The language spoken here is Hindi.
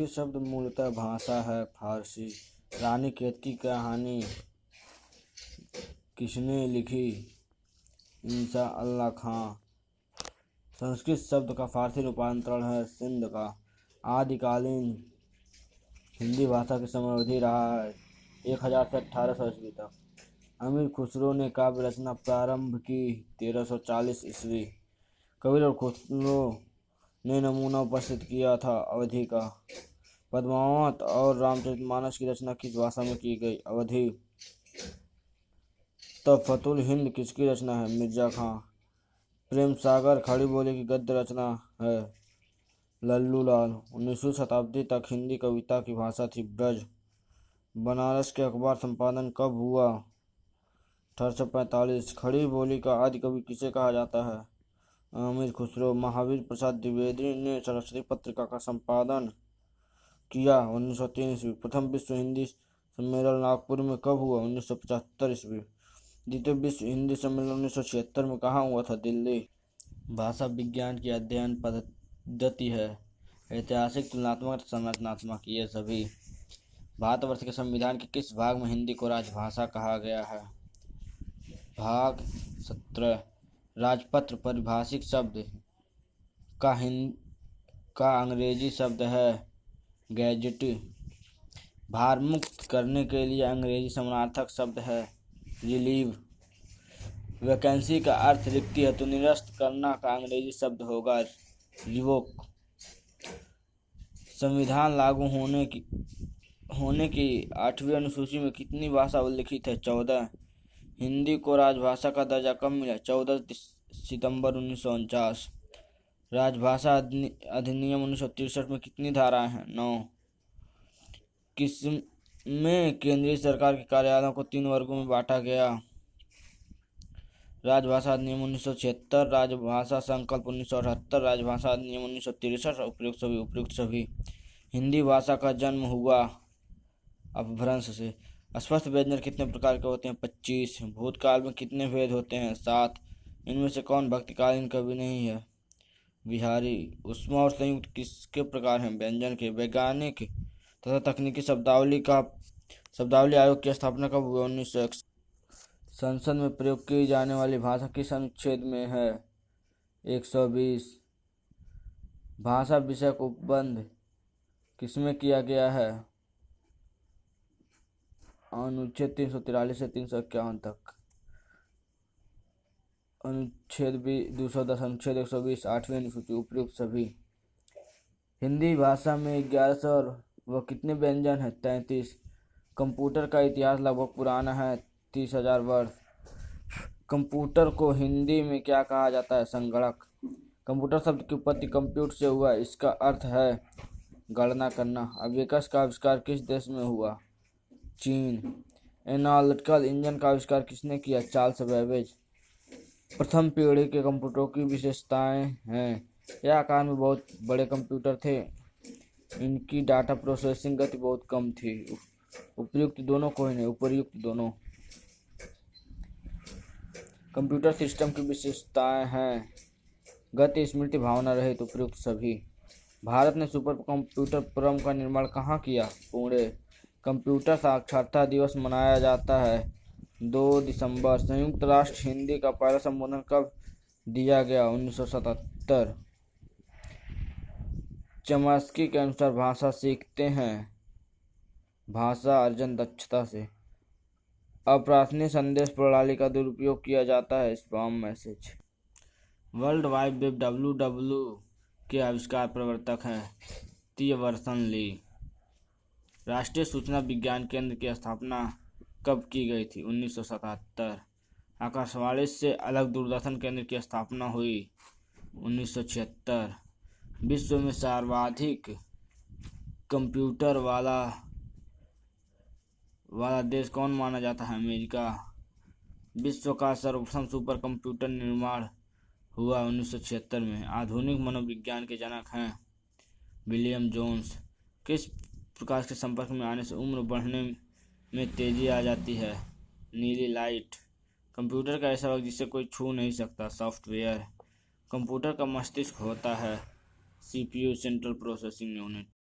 ये शब्द मूलतः भाषा है फारसी। रानी केत की कहानी किसने लिखी? इंसा अल्लाह खां। संस्कृत शब्द का फारसी रूपांतरण है सिंध का। आदिकालीन हिंदी भाषा की समयावधि रहा है 1000 से 1800 ईस्वी तक। अमीर खुसरो ने काव्य रचना प्रारंभ की 1340 ईस्वी। कबीर और खुसरो ने नमूना उपस्थित किया था अवधि का। पद्मावत और रामचरितमानस की रचना किस भाषा में की गई? अवधि। तहफ़्तुल हिंद किसकी रचना है? मिर्ज़ा खां। प्रेम सागर खड़ी बोली की गद्य रचना है लल्लू लाल। 19वीं शताब्दी तक हिंदी कविता की भाषा थी ब्रज। बनारस के अखबार संपादन कब हुआ? 1845। खड़ी बोली का आदि कवि किसे कहा जाता है? अमीर खुसरो। महावीर प्रसाद द्विवेदी ने सरस्वती पत्रिका का संपादन किया 1903 ईस्वी। प्रथम विश्व हिंदी सम्मेलन नागपुर में कब हुआ? 1975 ईस्वी। द्वितीय विश्व हिंदी सम्मेलन 1976 में कहाँ हुआ था? दिल्ली। भाषा विज्ञान की अध्ययन पद्धति है ऐतिहासिक, तुलनात्मक, संरचनात्मक। ये सभी। भारतवर्ष के संविधान के किस भाग में हिंदी को राजभाषा कहा गया है? भाग 17। राजपत्र पारिभाषिक शब्द का अंग्रेजी शब्द है गैजेट। भार मुक्त करने के लिए अंग्रेजी समानार्थक शब्द है रिलीव। वैकेंसी का अर्थ रिक्ति है तो निरस्त करना का अंग्रेजी शब्द होगा रिवोक। संविधान लागू होने की 8वीं अनुसूची में कितनी भाषा उल्लिखित है? 14। हिंदी को राजभाषा का दर्जा कब मिला? 14 सितंबर 1949। राजभाषा अधिनियम 1963 में कितनी धाराएं हैं? 9। किसमें केंद्रीय सरकार के कार्यालयों को 3 वर्गों में बांटा गया? राजभाषा अधिनियम 1976, राजभाषा संकल्प 1978, राजभाषा अधिनियम 1963। उपयुक्त सभी। हिंदी भाषा का जन्म हुआ अपभ्रंश से। स्पष्ट व्यंजन कितने प्रकार के होते हैं? 25। भूतकाल में कितने भेद होते हैं? 7। इनमें से कौन भक्तिकालीन कवि नहीं है? बिहारी। ऊष्मा और संयुक्त किसके प्रकार हैं? व्यंजन के। वैज्ञानिक तथा तकनीकी शब्दावली आयोग की स्थापना कब हुई? 1961। संसद में प्रयोग की जाने वाली भाषा किस अनुच्छेद में है? 120। भाषा विषयक उपबंध किसमें किया गया है? अनुच्छेद 343 से 351 तक। अनुच्छेद 210, अनुच्छेद 120, 8वीं अनुसूची। उपयुक्त सभी। हिंदी भाषा में 1100 व कितने व्यंजन हैं? 33। कंप्यूटर का इतिहास लगभग पुराना है 30,000 वर्ष। कंप्यूटर को हिंदी में क्या कहा जाता है? संगणक। कंप्यूटर शब्द की उत्पत्ति कंप्यूट से हुआ। इसका अर्थ है गणना करना। अबेकस का आविष्कार किस देश में हुआ? चीन। एनालिटिकल इंजन का आविष्कार किसने किया? Charles Babbage. प्रथम पीढ़ी के कंप्यूटरों की विशेषताएं हैं। यह आकार में बहुत बड़े कंप्यूटर थे। इनकी डाटा प्रोसेसिंग गति बहुत कम थी। उपयुक्त दोनों कोई नहीं, उपर्युक्त दोनों। कंप्यूटर सिस्टम की विशेषताएं हैं गति, स्मृति, भावना रहित। उपयुक्त सभी। भारत ने सुपर कंप्यूटर प्रम का निर्माण कहाँ किया? पुणे। कंप्यूटर साक्षरता दिवस मनाया जाता है 2 दिसंबर। संयुक्त राष्ट्र हिंदी का पहला संबोधन कब दिया गया? 1977। चमस्की के अनुसार भाषा सीखते हैं भाषा अर्जन दक्षता से। अप्रासंगिक संदेश प्रणाली का दुरुपयोग किया जाता है spam message. World wide web WWW के आविष्कार प्रवर्तक हैं तियवर्सन ली। राष्ट्रीय सूचना विज्ञान केंद्र की स्थापना कब की गई थी? 1977। आकाशवाणी से अलग दूरदर्शन केंद्र की स्थापना हुई 1976। विश्व में सर्वाधिक कंप्यूटर वाला देश कौन माना जाता है? अमेरिका। विश्व का सर्वप्रथम सुपर कंप्यूटर निर्माण हुआ 1976 में। आधुनिक मनोविज्ञान के जनक हैं विलियम जोन्स। किस प्रकाश के संपर्क में आने से उम्र बढ़ने में तेजी आ जाती है? नीली लाइट। कंप्यूटर का ऐसा भाग जिसे कोई छू नहीं सकता? सॉफ्टवेयर। कंप्यूटर का मस्तिष्क होता है CPU, सेंट्रल प्रोसेसिंग यूनिट।